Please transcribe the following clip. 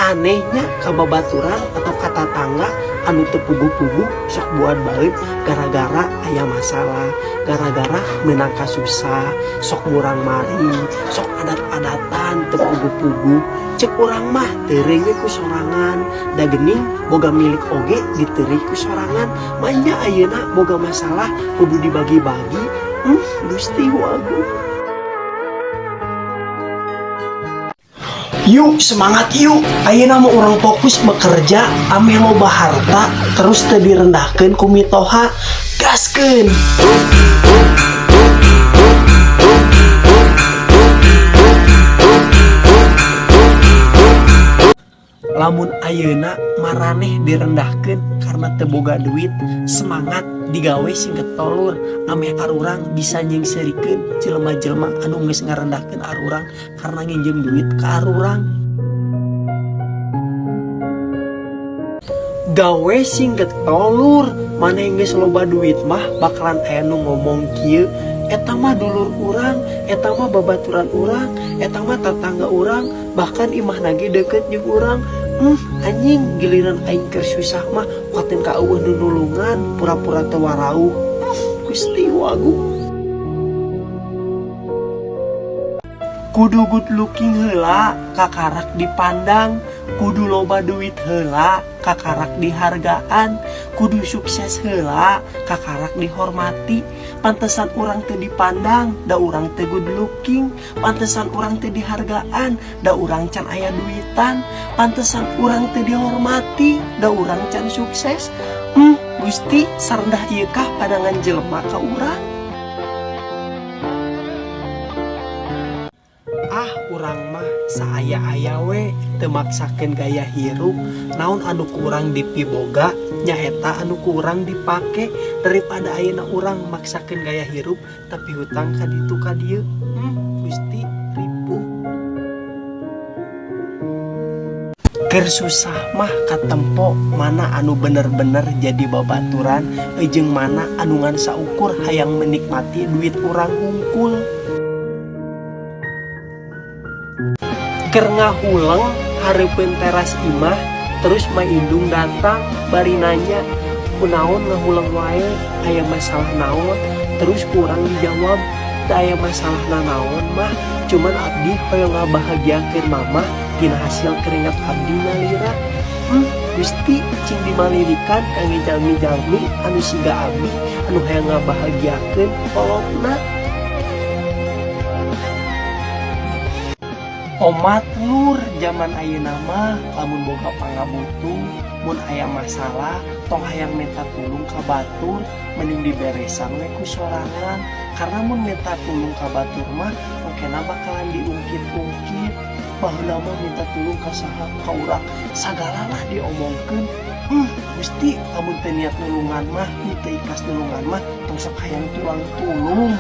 anehnya kababaturan atau kata tangga anu tepugu-pugu sok buat balik gara-gara aya masalah, gara-gara menang kasusah, sok murang mari, sok adat-adatan tepugu-pugu. Cek urang mah teureung ku sorangan, da geuning boga milik oge diteureung ku sorangan. Manya ayeuna boga masalah kudu dibagi-bagi. Gusti wagu. Yuk semangat yuk, ayeuna mah urang fokus bekerja ame loba harta terus teu direndahkeun ku mitoha, gaskeun. Lamun ayeuna maraneh direndahkeun karena teu boga duit, semangat digawe sing getolur ame arurang bisa nyingserikeun jelema-jelema anu geus ngarendahkeun arurang karena nginjem duit ka arurang. Gawe sing getolur, maneh geus loba duit mah bakalan aya nu ngomong kieu, eta mah dulur urang, eta mah babaturan urang, eta mah tetangga urang, bahkan imahna ge deukeut jeung urang. Anjing giliran aing keur susah mah kuatin ka eueuh nu nulungan pura-pura teu warauh. Gusti wagu. Kudu good looking heula kakarak dipandang, kudu loba duit heula kakarak dihargaan, kudu sukses heula kakarak dihormati. Pantesan urang teu dipandang da urang teu good looking, pantesan urang teu dihargaan da urang can aya duitan, pantesan urang teu dihormati da urang can sukses. Gusti sarendah ieu kah pandangan jelema ka urang? Urang mah saaya-aya we teu maksakeun gaya hirup, naon anu kurang dipiboga nyaeta anu kurang dipake, daripada ayeuna urang maksakeun gaya hirup tapi hutang ka ditu ka dieu. Gusti ripuh. Keur susah mah katempo mana anu bener-bener jadi babaturan, jeung mana anu ngan saukur hayang menikmati duit urang hungkul. Keur ngahuleng hareupeun teras imah, terus Mah Indung datang bari nanya, kunaon ngahuleng wae, aya masalah naon? Terus kurang dijawab, teu aya masalah naon mah, cuman abdi hoyong ngabahagiakeun mamah tina hasil keringat abdi nalira. Gusti cing dimalirikan kangge jalmi-jalmi anu siga abdi anu hayang ngabahagiakeun kolotna. Omat lur zaman ayeuna mah lamun boga pangabutuh, mun aya masalah tong hayang minta tulung ka batur mending diberesan we ku sorangan, karena mun minta tulung ka batur mah mungkin bakalan diungkit-ungkit, baheula mah minta tulung ka saha ka urang sagala lah diomongkeun. Gusti lamun teu niat nulungan mah, teu ikhlas nulungan mah tong sok hayang tulung.